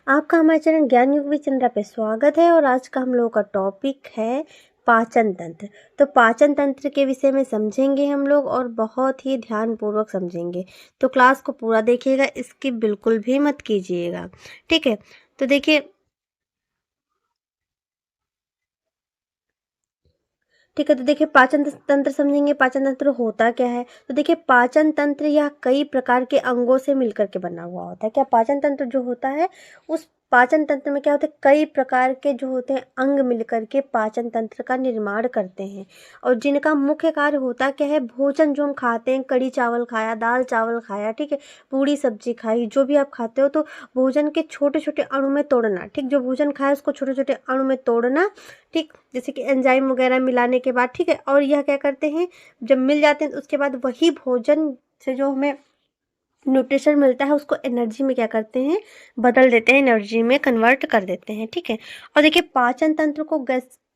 आपका हमारे चैनल ज्ञान युग चंद्रा पे स्वागत है और आज का हम लोगों का टॉपिक है पाचन तंत्र। तो पाचन तंत्र के विषय में समझेंगे हम लोग और बहुत ही ध्यानपूर्वक समझेंगे। तो क्लास को पूरा देखिएगा, स्किप बिल्कुल भी मत कीजिएगा, ठीक है। तो देखिए, ठीक है, तो देखिए पाचन तंत्र समझेंगे। पाचन तंत्र होता क्या है? तो देखिए पाचन तंत्र यह कई प्रकार के अंगों से मिलकर के बना हुआ होता है। क्या पाचन तंत्र जो होता है, उस पाचन तंत्र में क्या होता है, कई प्रकार के जो होते हैं अंग मिलकर के पाचन तंत्र का निर्माण करते हैं। और जिनका मुख्य कार्य होता क्या है, भोजन जो हम खाते हैं, कड़ी चावल खाया, दाल चावल खाया, ठीक है, पूरी सब्जी खाई, जो भी आप खाते हो, तो भोजन के छोटे छोटे अणु में तोड़ना, ठीक, जो भोजन खाया उसको छोटे छोटे अणु में तोड़ना, ठीक, जैसे कि एंजाइम वगैरह मिलाने के बाद, ठीक है। और यह क्या करते हैं, जब मिल जाते हैं तो उसके बाद वही भोजन से जो हमें न्यूट्रिशन मिलता है उसको एनर्जी में क्या करते हैं, बदल देते हैं, एनर्जी में कन्वर्ट कर देते हैं, ठीक है। और देखिए पाचन तंत्र को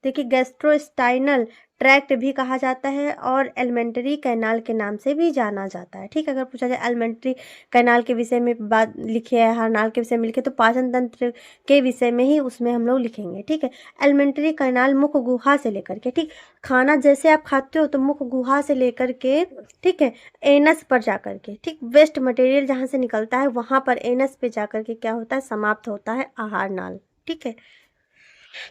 देखिए गैस्ट्रोस्टाइनल ट्रैक्ट भी कहा जाता है और एलिमेंट्री कैनाल के नाम से भी जाना जाता है, ठीक है। अगर पूछा जाए एलिमेंट्री कैनाल के विषय में बात लिखी है, हरनाल के विषय में लिखे, तो पाचन तंत्र के विषय में ही उसमें हम लोग लिखेंगे, ठीक है। एलिमेंट्री कैनाल मुख गुहा से लेकर के, ठीक, खाना जैसे आप खाते हो तो मुख गुहा से लेकर के, ठीक है, एनस पर जाकर के, ठीक, वेस्ट मटेरियल जहाँ से निकलता है वहाँ पर एनस पे जाकर के क्या होता है, समाप्त होता है आहार नाल, ठीक है।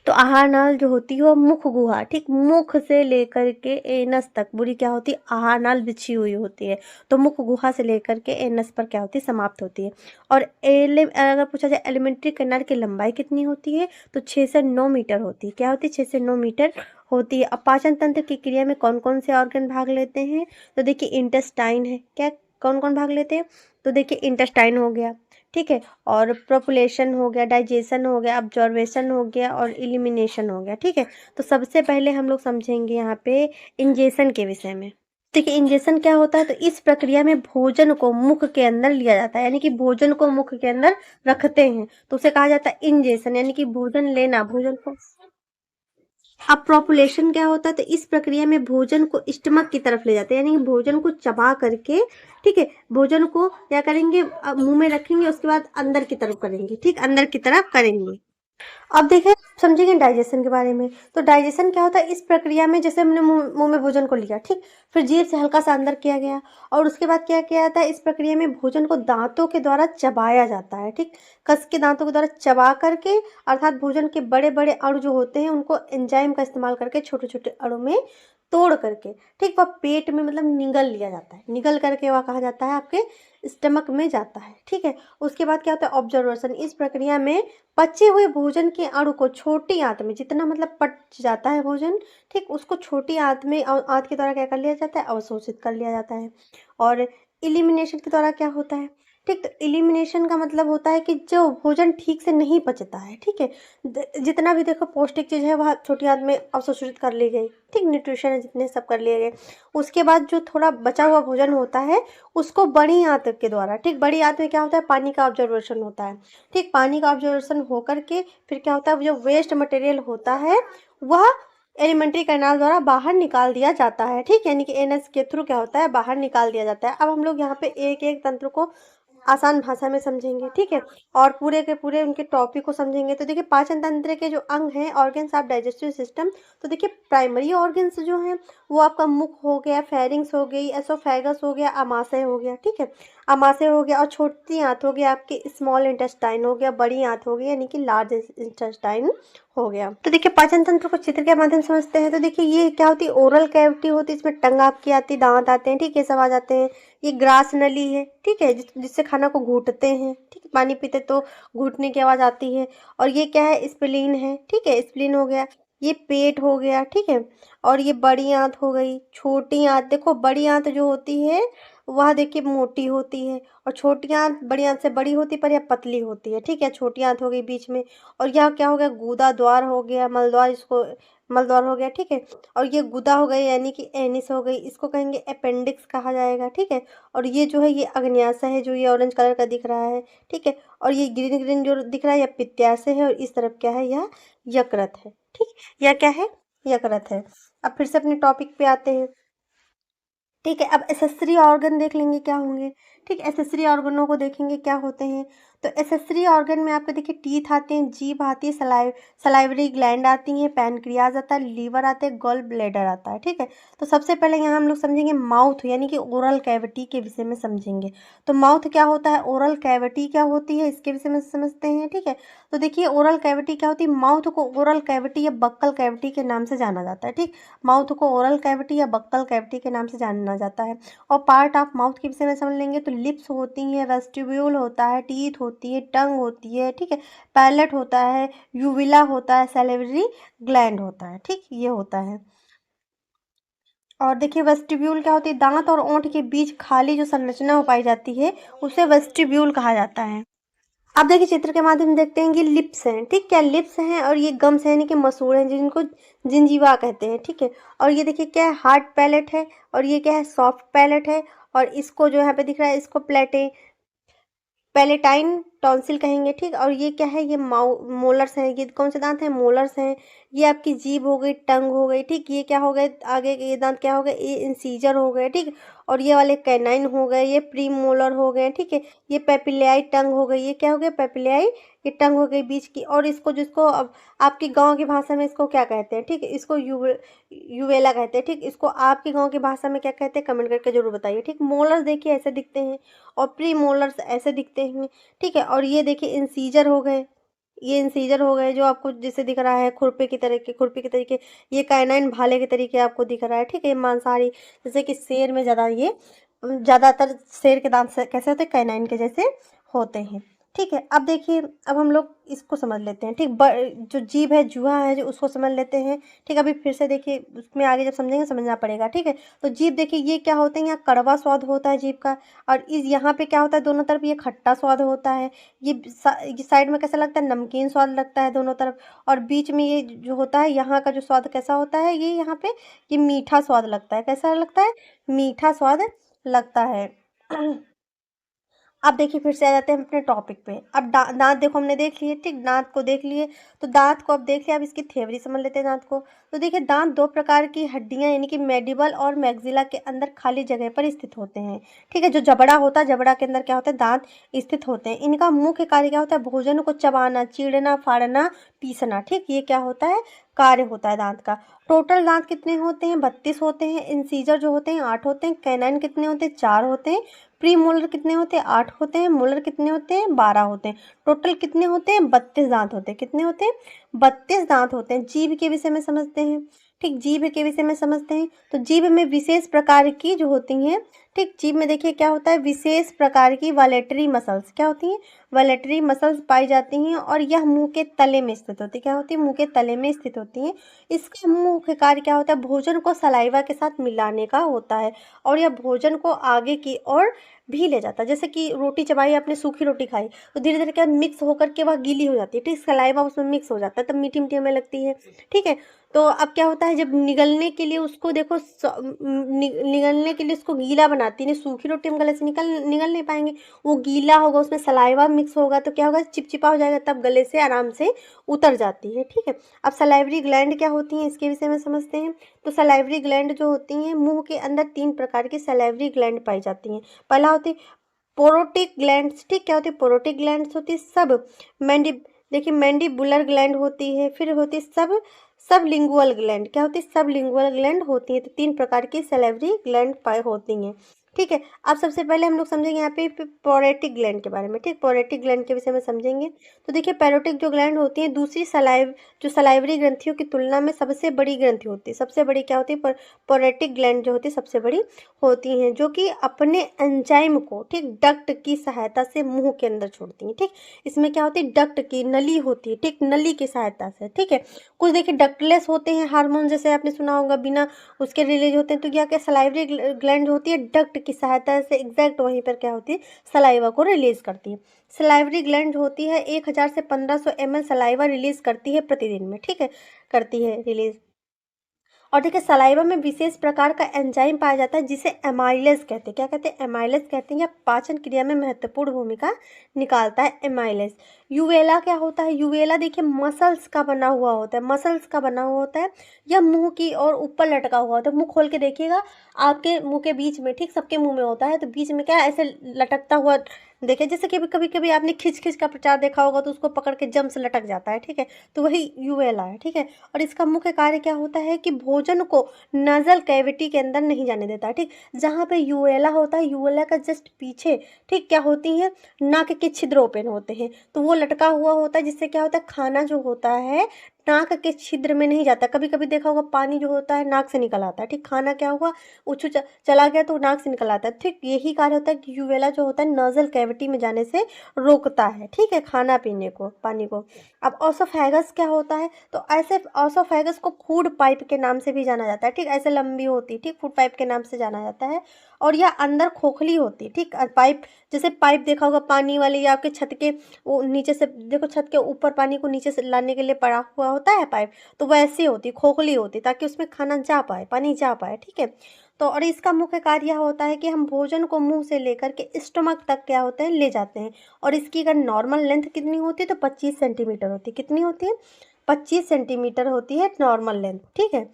तो आहार नाल जो होती है वो मुख गुहा, ठीक, मुख से लेकर के एनस तक पूरी क्या होती है, आहार नाल बिछी हुई होती है। तो मुख गुहा से लेकर के एनस पर क्या होती है, समाप्त होती है। और अगर पूछा जाए एलिमेंट्री कैनाल की लंबाई कितनी होती है, तो 6 से 9 मीटर होती है। क्या होती है, 6 से 9 मीटर होती है। अब पाचन तंत्र की क्रिया में कौन कौन से ऑर्गन भाग लेते हैं, तो देखिए इंटेस्टाइन है, क्या कौन कौन भाग लेते हैं, तो देखिए इंटेस्टाइन हो गया, ठीक है, और प्रोपुलेशन हो गया, डाइजेशन हो गया, ऑब्जर्वेशन हो गया और इलिमिनेशन हो गया, ठीक है। तो सबसे पहले हम लोग समझेंगे यहाँ पे इंजेशन के विषय में। देखिए इंजेशन क्या होता है, तो इस प्रक्रिया में भोजन को मुख के अंदर लिया जाता है, यानी कि भोजन को मुख के अंदर रखते हैं, तो उसे कहा जाता है इंजेशन, यानी कि भोजन लेना, भोजन को। अब प्रोपुलेशन क्या होता है, तो इस प्रक्रिया में भोजन को स्टमक की तरफ ले जाते हैं, यानी कि भोजन को चबा करके, ठीक है, भोजन को क्या करेंगे, मुंह में रखेंगे, उसके बाद अंदर की तरफ करेंगे, ठीक, अंदर की तरफ करेंगे। अब देखें, समझेंगे डाइजेशन के बारे में। तो डाइजेशन क्या होता है, इस प्रक्रिया में जैसे हमने मुंह में भोजन को लिया, ठीक, फिर जीभ से हल्का सा अंदर किया गया और उसके बाद क्या किया जाता है, इस प्रक्रिया में भोजन को दांतों के द्वारा चबाया जाता है, ठीक, कस के दांतों के द्वारा चबा करके, अर्थात भोजन के बड़े बड़े अणु जो होते हैं उनको एंजाइम का इस्तेमाल करके छोटे छोटे अणु में तोड़ करके, ठीक, वह पेट में मतलब निगल लिया जाता है, निगल करके वह कहा जाता है आपके स्टमक में जाता है, ठीक है। उसके बाद क्या होता है, ऑब्जर्वेशन। इस प्रक्रिया में पचे हुए भोजन के अणु को छोटी आंत में, जितना मतलब पच जाता है भोजन, ठीक, उसको छोटी आंत में आंत के द्वारा क्या कर लिया जाता है, अवशोषित कर लिया जाता है। और इलिमिनेशन के द्वारा क्या होता है, ठीक, तो इलिमिनेशन का मतलब होता है कि जो भोजन ठीक से नहीं पचता है, ठीक है, जितना भी देखो पौष्टिक चीज़ है वह छोटी आंत में अवशोषित कर ली गई, ठीक, न्यूट्रिशन है जितने सब कर लिए गए। उसके बाद जो थोड़ा बचा हुआ भोजन होता है उसको बड़ी आंत के द्वारा, ठीक, बड़ी आंत में क्या होता है, पानी का ऑब्जर्वेशन होता है, ठीक, पानी का ऑब्जर्वेशन होकर के फिर क्या होता है, जो वेस्ट मटेरियल होता है वह एलिमेंट्री कैनाल द्वारा बाहर निकाल दिया जाता है, ठीक, यानी कि एनएस के थ्रू क्या होता है, बाहर निकाल दिया जाता है। अब हम लोग यहाँ पे एक एक तंत्र को आसान भाषा में समझेंगे, ठीक है, और पूरे के पूरे उनके टॉपिक को समझेंगे। तो देखिए पाचन तंत्र के जो अंग हैं, ऑर्गन्स ऑफ डाइजेस्टिव सिस्टम, तो देखिए प्राइमरी ऑर्गन्स जो हैं वो आपका मुख हो गया, फेरिंग्स हो गई, एसोफेगस हो गया, आमाशय हो गया, ठीक है, आमाशय हो गया, और छोटी आंत हो गया आपके स्मॉल इंटेस्टाइन हो गया, बड़ी आंत हो गई यानी कि लार्ज इंटेस्टाइन हो गया। तो देखिए पाचन तंत्र को चित्र के माध्यम से समझते हैं। तो देखिए ये क्या होती है, ओरल कैविटी होती है, इसमें टंग आपकी आती है, दांत आते हैं, ठीक, ये सब आ जाते हैं। ये ग्रास नली है, ठीक है, जिससे खाना को घूटते हैं, ठीक है, पानी पीते तो घूटने की आवाज़ आती है। और ये क्या है, स्प्लीन है, ठीक है, स्प्लीन हो गया। ये पेट हो गया, ठीक है, और ये बड़ी आंत हो गई, छोटी आंत, देखो बड़ी आंत जो होती है वह देखिए मोटी होती है और छोटी आंत बड़ी आंत से बड़ी होती है पर यह पतली होती है, ठीक है, छोटी आंत हो गई बीच में। और यह क्या हो गया, गूदा द्वार हो गया, मलद्वार, इसको मलद्वार हो गया, ठीक है। और ये गुदा हो गई यानी कि एनिस हो गई, इसको कहेंगे अपेंडिक्स कहा जाएगा, ठीक है। और ये जो है ये अग्न्याशय है, जो ये ऑरेंज कलर का दिख रहा है, ठीक है। और ये ग्रीन ग्रीन जो दिख रहा है यह पित्ताशय है और इस तरफ क्या है, यह यकृत है, ठीक, यह क्या है, यकृत है। अब फिर से अपने टॉपिक पे आते हैं, ठीक है। अब एसेसरी ऑर्गन देख लेंगे क्या होंगे, ठीक, एसेसरी ऑर्गनों को देखेंगे क्या होते हैं। तो एक्सेसरी ऑर्गन में आपके देखिए टीथ आते हैं, जीभ आती है, सलाइवरी ग्लैंड आती हैं, पैनक्रियाज आता है, लीवर आता है, गॉल ब्लैडर आता है, ठीक है। तो सबसे पहले यहाँ हम लोग समझेंगे माउथ यानी कि ओरल कैविटी के विषय में समझेंगे। तो माउथ क्या होता है, ओरल कैविटी क्या होती है, इसके विषय में समझते हैं, ठीक है। तो देखिए ओरल कैविटी क्या होती है, माउथ को ओरल कैविटी या बक्कल कैविटी के नाम से जाना जाता है, ठीक। माउथ को ओरल कैविटी या बक्कल कैविटी के नाम से जाना जाता है। और पार्ट ऑफ माउथ के विषय में समझ लेंगे तो लिप्स होती हैं, वेस्टिब्यूल होता है, टीथ होती है, टंग होती है, ठीक है, पैलेट होता है, यूविला होता है, सैलिवरी ग्लैंड होता है, ठीक, ये होता है। और देखिए वेस्टिब्यूल क्या होती है, दांत और ओंठ के बीच खाली जो संरचना हो पाई जाती है उसे वेस्टिब्यूल कहा जाता है। अब देखिए चित्र के माध्यम से देखते हैं कि लिप्स हैं, ठीक, क्या लिप्स हैं, और ये गम्स हैं यानी कि मसूड़ हैं जिनको जिंजीवा कहते हैं, ठीक है। और ये देखिए क्या है, हार्ड पैलेट है, और ये क्या है, सॉफ्ट पैलेट है। और इसको जो यहाँ पे दिख रहा है इसको पैलेटाइन टॉन्सिल कहेंगे, ठीक। और ये क्या है, ये मोलर्स हैं, ये कौन से दांत हैं, मोलर्स हैं। ये आपकी जीभ हो गई, टंग हो गई, ठीक, ये क्या हो गए, आगे के ये दांत क्या हो गए, ये इंसीजर हो गए, ठीक। और ये वाले कैनाइन हो गए, ये प्री मोलर हो गए, ठीक है। ये पेपिलियाई टंग हो गई, ये क्या हो गया, पेपिलियाई, ये टंग हो गई बीच की। और इसको जिसको अब आपकी गांव की भाषा में इसको क्या कहते हैं, ठीक है, इसको यूवेला कहते हैं, ठीक। इसको आपकी गांव की भाषा में क्या कहते हैं, कमेंट करके जरूर बताइए, ठीक। मोलर्स देखिए ऐसे दिखते हैं, और प्री मोलर्स ऐसे दिखते हैं, ठीक है। और ये देखिए इंसीजर हो गए, ये इंसीजर हो गए जो आपको जैसे दिख रहा है खुरपे के तरीके। ये काइनाइन भाले के तरीके आपको दिख रहा है, ठीक है। ये मांसाहारी, जैसे कि शेर में ज़्यादा ये ज़्यादातर शेर के दांत कैसे होते हैं, काइनाइन के जैसे होते हैं, ठीक है। अब देखिए अब हम लोग इसको समझ लेते हैं, ठीक। जो जीभ है, जुहा है, जो उसको समझ लेते हैं, ठीक। अभी फिर से देखिए उसमें आगे जब समझेंगे समझना पड़ेगा, ठीक है। तो जीभ देखिए ये क्या होते हैं, यहाँ कड़वा स्वाद होता है जीभ का, और इस यहाँ पे क्या होता है, दोनों तरफ ये खट्टा स्वाद होता है। ये साइड में कैसा लगता है, नमकीन स्वाद लगता है दोनों तरफ। और बीच में ये जो होता है, यहाँ का जो स्वाद कैसा होता है, ये यहाँ पे ये मीठा स्वाद लगता है, कैसा लगता है, मीठा स्वाद लगता है। अब देखिए फिर से आ जाते हैं अपने टॉपिक पे। अब दांत देखो हमने देख लिए, ठीक, दांत को देख लिए। तो दांत को अब देख लिया, अब इसकी थ्योरी समझ लेते हैं दांत को। तो देखिए दांत दो प्रकार की हड्डियां यानी कि मैंडिबल और मैक्सिला के अंदर खाली जगह पर स्थित होते हैं, ठीक है। जो जबड़ा होता है, जबड़ा के अंदर क्या होता है, दांत स्थित होते हैं। इनका मुख्य कार्य क्या होता है, भोजन को चबाना, चीरना, फाड़ना, पीसना, ठीक, ये क्या होता है, कार्य होता है दांत का। टोटल दांत कितने होते हैं, 32 होते हैं। इंसीजर जो होते हैं 8 होते हैं। कैनाइन कितने होते हैं, 4 होते हैं। प्री मोलर कितने होते हैं, 8 होते हैं। मोलर कितने होते हैं, 12 होते हैं। टोटल कितने होते हैं, 32 दांत होते हैं। कितने होते हैं, 32 दांत होते हैं। जीभ के विषय में समझते हैं, ठीक, जीभ के विषय में समझते हैं। तो जीभ में विशेष प्रकार की जो होती हैं, ठीक, जीभ में देखिए क्या होता है, विशेष प्रकार की वालेटरी मसल्स क्या होती हैं, वालेटरी मसल्स पाई जाती हैं, और यह मुंह के तले में स्थित होती है, क्या होती है, मुंह के तले में स्थित होती हैं। इसका मुख्य कार्य क्या होता है, भोजन को सलाइवा के साथ मिलाने का होता है, और यह भोजन को आगे की ओर भी ले जाता है। जैसे कि रोटी चबाई, आपने सूखी रोटी खाई तो धीरे धीरे क्या मिक्स होकर के वह गीली हो जाती है, ठीक, सलाइवा उसमें मिक्स हो जाता है, तब मीठी मीठी हमें लगती है, ठीक है। तो अब क्या होता है, जब निगलने के लिए उसको देखो निगलने के लिए उसको गीला बनाती है, सूखी रोटी हम गले से निगल नहीं पाएंगे, वो गीला होगा, उसमें सलाइवा मिक्स होगा, तो क्या होगा, चिपचिपा हो जाएगा, तब गले से आराम से उतर जाती है, ठीक है। अब सलाइवरी ग्लैंड क्या होती हैं, इसके विषय में समझते हैं। तो सलाइवरी ग्लैंड जो होती हैं, मुंह के अंदर 3 प्रकार की सलाइवरी ग्लैंड पाई जाती हैं। पहला होती है पोरोटिक ग्लैंड्स, ठीक, क्या होती है, पोरोटिक ग्लैंड्स होती है सब मैंडी देखिए मैंडिबुलर ग्लैंड होती है, फिर होती है सब लिंगुअल ग्लैंड, क्या होती है, सब लिंगुअल ग्लैंड होती है। तो 3 प्रकार की सैलिवरी ग्लैंड पाई होती हैं, ठीक है। अब सबसे पहले हम लोग समझेंगे यहाँ पे पोरेटिक ग्लैंड के बारे में, ठीक, पोरेटिक ग्लैंड के विषय में समझेंगे। तो देखिए पैरोटिक जो ग्लैंड होती है दूसरी जो सलाइवरी ग्रंथियों की तुलना में सबसे बड़ी ग्रंथि होती है। सबसे बड़ी क्या होती है, पोरेटिक ग्लैंड जो होती है सबसे बड़ी होती हैं, जो कि अपने एंजाइम को, ठीक, डक्ट की सहायता से मुंह के अंदर छोड़ती हैं, ठीक। इसमें क्या होती है, डक्ट की नली होती है, ठीक, नली की सहायता से, ठीक है। कुछ देखिए डक्टलेस होते हैं, हार्मोन जैसे आपने सुना होगा बिना उसके रिलीज होते हैं। तो क्या क्या सलाइवरी ग्लैंड होती है डक्ट की सहायता से एग्जैक्ट वहीं पर क्या होती है, सलाइवा को रिलीज करती है। सलाइवरी ग्लैंड होती है 1000 से 1500 ml सलाइवा रिलीज करती है प्रतिदिन में, ठीक है, करती है रिलीज। और देखिए सलाइवा में विशेष प्रकार का एंजाइम पाया जाता है जिसे एमाइलेज कहते हैं, क्या कहते हैं, एमाइलेज कहते हैं, या पाचन क्रिया में महत्वपूर्ण भूमिका निकालता है एमाइलेज। यूवेला क्या होता है, यूवेला देखिए मसल्स का बना हुआ होता है, मसल्स का बना हुआ होता है, यह मुंह की और ऊपर लटका हुआ होता है। मुंह खोल के देखिएगा, आपके मुंह के बीच में, ठीक, सबके मुंह में होता है, तो बीच में क्या ऐसे लटकता हुआ देखिए जैसे कि कभी-कभी आपने खिच-खिच का प्रचार देखा होगा तो उसको पकड़ के जम से लटक जाता है, ठीक है? तो वही यूवेला है, ठीक है? और इसका मुख्य कार्य क्या होता है कि भोजन को नासल कैविटी के अंदर नहीं जाने देता है, ठीक? जहाँ पे यूवेला होता है, यूवेला का जस्ट पीछे, ठीक, क्या होती हैं? नाक के छिद्र ओपन होते हैं, तो वो लटका हुआ होता है जिससे क्या होता है खाना जो होता है नाक के छिद्र में नहीं जाता। कभी-कभी देखा होगा पानी जो होता है नाक से निकल आता है, ठीक? खाना क्या हुआ उछू चला गया तो नाक से निकल आता है, ठीक? यही कार्य होता है कि यूवेला जो होता है नासल कैविटी में जाने से रोकता है, ठीक है? खाना पीने को, पानी को। अब ओसोफेगस क्या होता है? तो ऐसे ओसोफेगस को फूड पाइप के नाम से भी जाना जाता है, ठीक? ऐसे लंबी होती है, ठीक? फूड पाइप के नाम से जाना जाता है और यह अंदर खोखली होती है, ठीक? पाइप जैसे पाइप देखा होगा पानी वाली या आपके छत के वो नीचे से देखो छत के ऊपर पानी को नीचे से लाने के लिए पड़ा हुआ होता है पाइप, तो वैसी होती है, खोखली होती है ताकि उसमें खाना जा पाए, पानी जा पाए, ठीक है? तो और इसका मुख्य कार्य यह होता है कि हम भोजन को मुँह से लेकर के स्टमक तक क्या होते हैं ले जाते हैं और इसकी अगर नॉर्मल लेंथ कितनी होती है तो 25 सेंटीमीटर होती है। कितनी होती है? 25 सेंटीमीटर होती है नॉर्मल लेंथ, ठीक है?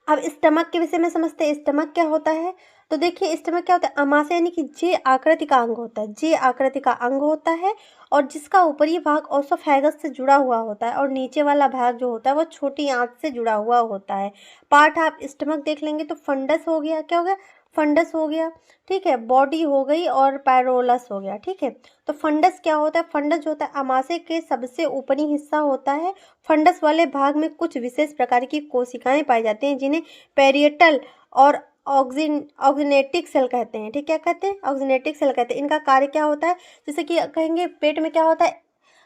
अब स्टमक के विषय में समझते हैं स्टमक क्या होता है। तो देखिए स्टमक क्या होता है अमाशय यानी कि जे आकृति का अंग होता है, जे आकृति का अंग होता है और जिसका ऊपरी भाग ओसोफेगस से जुड़ा हुआ होता है और नीचे वाला भाग जो होता है वो छोटी आंत से जुड़ा हुआ होता है। पार्ट आप स्टमक देख लेंगे तो फंडस हो गया, क्या हो गया? फंडस हो गया, ठीक है? बॉडी हो गई और पैरोलस हो गया, ठीक है? तो फंडस क्या होता है? फंडस जो होता है अमाशय के सबसे ऊपरी हिस्सा होता है। फंडस वाले भाग में कुछ विशेष प्रकार की कोशिकाएं पाई जाती हैं जिन्हें पेरिएटल और ऑक्जिनेटिक सेल कहते हैं, ठीक? क्या कहते हैं? ऑक्जिनेटिक सेल कहते हैं। इनका कार्य क्या होता है? जैसे कि कहेंगे पेट में क्या होता है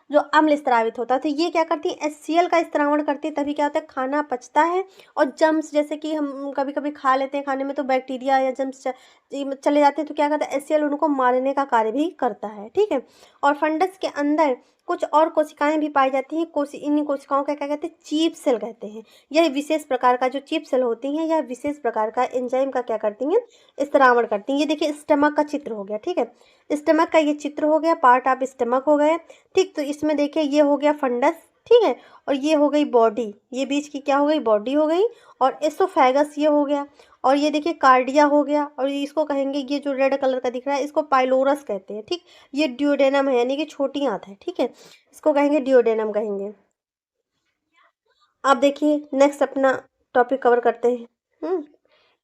जो अम्ल स्रावित होता है तो ये क्या करती है एचसीएल का स्त्रावण करती है तभी क्या होता है खाना पचता है और जम्स जैसे कि हम कभी कभी खा लेते हैं खाने में तो बैक्टीरिया या जम्स चले जाते हैं तो क्या करता है एचसीएल उनको मारने का कार्य भी करता है, ठीक है? और फंडस के अंदर कुछ और कोशिकाएं भी पाई जाती हैं। इन कोशिकाओं का क्या कहते हैं? चीप सेल कहते हैं। यह विशेष प्रकार का जो चीप सेल होती हैं यह विशेष प्रकार का एंजाइम का क्या करती हैं? स्त्रावण करती हैं। ये देखिए स्टमक का चित्र हो गया, ठीक है? स्टमक का ये चित्र हो गया, पार्ट ऑफ स्टमक हो गए, ठीक? तो इसमें देखिए ये हो गया फंडस, ठीक है? और ये हो गई बॉडी, ये बीच की क्या हो गई? बॉडी हो गई और एसोफेगस ये हो गया और ये देखिए कार्डिया हो गया और इसको कहेंगे ये जो रेड कलर का दिख रहा है इसको पाइलोरस कहते हैं, ठीक? ये ड्यूडेनम है यानी कि छोटी आंत है, ठीक है? इसको कहेंगे ड्यूडेनम कहेंगे। अब देखिए नेक्स्ट अपना टॉपिक कवर करते हैं।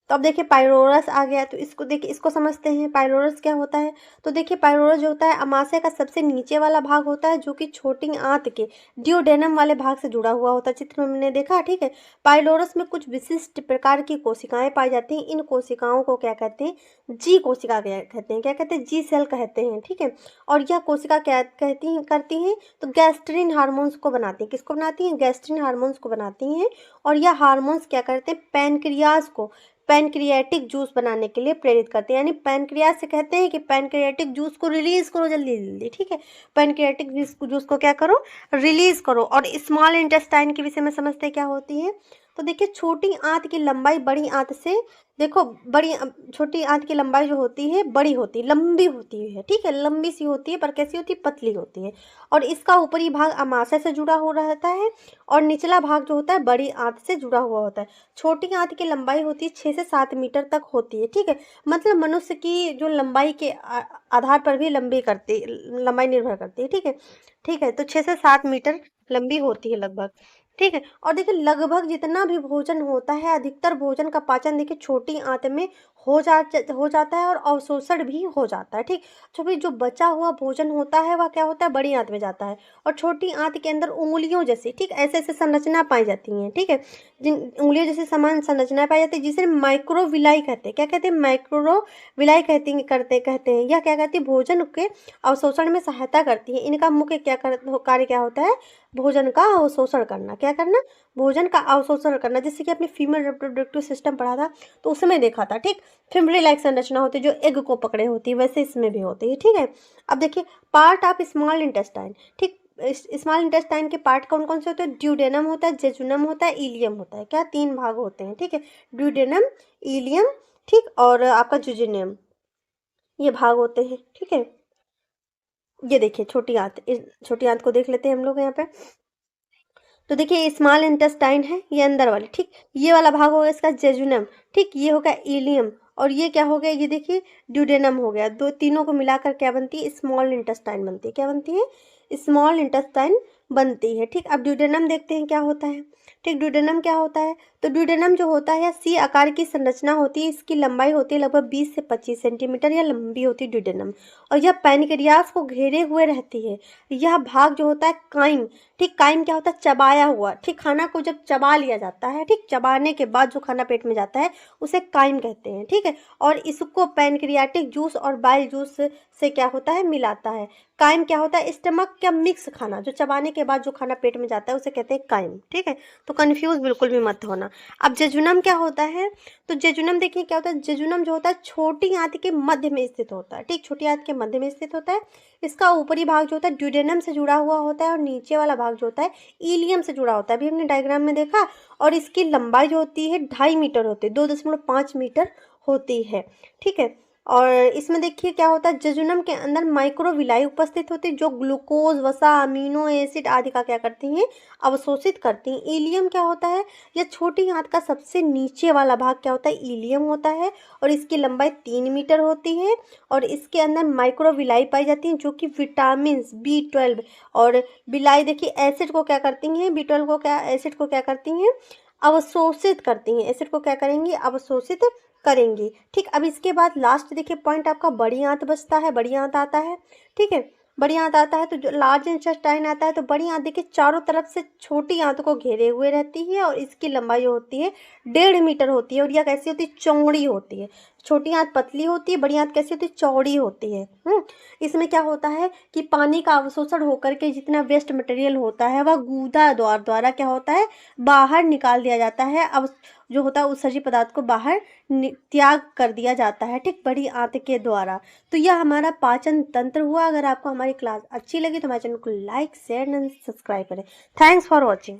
तो अब देखिए पाइरोरस आ गया तो इसको देखिए इसको समझते हैं पाइरोरस क्या होता है। तो देखिए पाइरोरस जो होता है अमाशय का सबसे नीचे वाला भाग होता है जो कि छोटी आंत के ड्यूडेनम वाले भाग से जुड़ा हुआ होता है। चित्र में हमने देखा, ठीक है? पाइलोरस में कुछ विशिष्ट प्रकार की कोशिकाएं पाई जाती हैं। इन कोशिकाओं को क्या कहते हैं? जी कोशिका कहते हैं। क्या कहते हैं? जी सेल कहते हैं, ठीक है? और यह कोशिका क्या कहती हैं करती हैं तो गैस्ट्रिन हार्मोन्स को बनाती हैं। किसको बनाती हैं? गैस्ट्रिन हार्मोन्स को बनाती हैं और यह हार्मोन्स क्या करते हैं? पैनक्रियाज को पैनक्रियाटिक जूस बनाने के लिए प्रेरित करते हैं। यानी पैनक्रियाज से कहते हैं कि पैनक्रियाटिक जूस को रिलीज करो जल्दी जल्दी, ठीक है? पैनक्रियाटिक जूस को क्या करो? रिलीज करो। और स्मॉल इंटेस्टाइन के विषय में समझते हैं क्या होती है। तो देखिए छोटी आंत की लंबाई बड़ी आंत से देखो छोटी आंत की लंबाई जो होती है बड़ी होती है, लंबी होती है, ठीक है? लंबी सी होती है पर कैसी होती है? पतली होती है और इसका ऊपरी भाग अमाशय से जुड़ा हो रहता है और निचला भाग जो होता है बड़ी आंत से जुड़ा हुआ होता है। छोटी आंत की लंबाई होती है 6 से 7 मीटर तक होती है, ठीक है? मतलब मनुष्य की जो लंबाई के आधार पर भी लंबाई निर्भर करती है, ठीक है? ठीक है, तो 6 से 7 मीटर लंबी होती है लगभग, ठीक है? और देखिए लगभग जितना भी भोजन होता है अधिकतर भोजन का पाचन देखिए छोटी आंत में हो जाता है और अवशोषण भी हो जाता है, ठीक? जो बचा हुआ भोजन होता है वह क्या होता है? बड़ी आंत में जाता है और छोटी आंत के अंदर उंगलियों जैसी, ठीक, ऐसे ऐसे संरचना पाई जाती हैं, ठीक है? जिन उंगलियों जैसी समान संरचनाएं पाई जाती है जिसे माइक्रोविलाई कहते हैं। क्या कहते हैं? माइक्रोविलाई कहते हैं। यह क्या करती है? भोजन के अवशोषण में सहायता करती है। इनका मुख्य कार्य क्या होता है? भोजन का अवशोषण करना। क्या करना? भोजन का अवशोषण करना। जैसे कि आपने फीमेल रिप्रोडक्टिव सिस्टम पढ़ा था तो उसमें देखा था, ठीक? फिमरी लाइक संरचना होती है जो एग को पकड़े होती है वैसे इसमें भी होती है, ठीक है? अब देखिए पार्ट ऑफ स्मॉल इंटेस्टाइन, ठीक? स्मॉल इंटेस्टाइन के पार्ट कौन कौन से होते हैं? ड्यूडेनम होता है, जेजुनम होता है, इलियम होता है। क्या? 3 भाग होते हैं, ठीक है? ड्यूडेनम, इलियम, ठीक, और आपका जुजिनियम, ये भाग होते हैं, ठीक है? ये देखिए छोटी आंत को देख लेते हैं हम लोग यहाँ पे। तो देखिए स्मॉल इंटेस्टाइन है ये अंदर वाली, ठीक? ये वाला भाग होगा इसका जेजुनम, ठीक? ये होगा इलियम और ये क्या हो गया, ये देखिए ड्यूडेनम हो गया। दो तीनों को मिलाकर क्या बनती है, स्मॉल इंटेस्टाइन बनती है। क्या बनती है, स्मॉल इंटेस्टाइन बनती है। ठीक, अब ड्यूडेनम देखते हैं क्या होता है। ठीक, ड्यूडेनम क्या होता है, तो ड्यूडेनम जो होता है सी आकार की संरचना होती है। इसकी लंबाई होती है लगभग 20 से 25 सेंटीमीटर, या लंबी होती है ड्यूडेनम, और यह पैनक्रियास को घेरे हुए रहती है। यह भाग जो होता है काइम, ठीक, काइम क्या होता है, चबाया हुआ। ठीक, खाना को जब चबा लिया जाता है, ठीक, चबाने के बाद जो खाना पेट में जाता है उसे काइम कहते हैं। ठीक है, और इसको पैनक्रियाटिक जूस और बाइल जूस से क्या होता है, मिलाता है। काइम क्या होता है, स्टमक का मिक्स खाना, जो चबाने के बाद जो खाना पेट में जाता है उसे कहते हैं काइम। ठीक है, तो कंफ्यूज बिल्कुल भी मत होना। अब जेजुनम क्या होता है, तो जेजुनम देखिए क्या होता है, जेजुनम जो होता है छोटी आंत के मध्य में स्थित होता है। ठीक, छोटी आंत के मध्य में स्थित होता है। इसका ऊपरी भाग जो होता है ड्यूडेनम से जुड़ा हुआ होता है, और नीचे वाला भाग जो होता है इलियम से जुड़ा होता है। अभी हमने डायग्राम में देखा। और इसकी लंबाई जो होती है 2.5 मीटर होती है, 2.5 मीटर होती है। ठीक है, और इसमें देखिए क्या होता है, जेजुनम के अंदर माइक्रोविलाई उपस्थित होती है, जो ग्लूकोज, वसा, अमीनो एसिड आदि का क्या करती हैं, अवशोषित करती हैं। इलियम क्या होता है, यह छोटी आंत का सबसे नीचे वाला भाग क्या होता है, इलियम होता है, और इसकी लंबाई 3 मीटर होती है। और इसके अंदर माइक्रोविलाई पाई जाती हैं, जो कि विटामिन B12 और विलाई देखिए एसिड को क्या करती हैं, B12 को क्या, एसिड को क्या करती हैं, अवशोषित करती हैं। एसिड को क्या करेंगी, अवशोषित करेंगी। ठीक, अब इसके बाद लास्ट देखिए पॉइंट आपका बड़ी आंत बचता है, बड़ी आंत आता है। ठीक है, बड़ी आंत आता है, तो जो लार्ज इंटेस्टाइन आता है, तो बड़ी आंत देखिए चारों तरफ से छोटी आंत को घेरे हुए रहती है, और इसकी लंबाई जो होती है 1.5 मीटर होती है। और यह कैसी होती है, चौड़ी होती है। छोटी आंत पतली होती है, बड़ी आंत कैसी होती है, चौड़ी होती है। इसमें क्या होता है कि पानी का अवशोषण होकर के जितना वेस्ट मटेरियल होता है वह गूदा द्वारा क्या होता है, बाहर निकाल दिया जाता है। अब जो होता है उत्सर्जी पदार्थ को बाहर त्याग कर दिया जाता है। ठीक, बड़ी आंत के द्वारा। तो यह हमारा पाचन तंत्र हुआ। अगर आपको हमारी क्लास अच्छी लगी तो हमारे चैनल को लाइक, शेयर एंड सब्सक्राइब करें। Thanks for watching.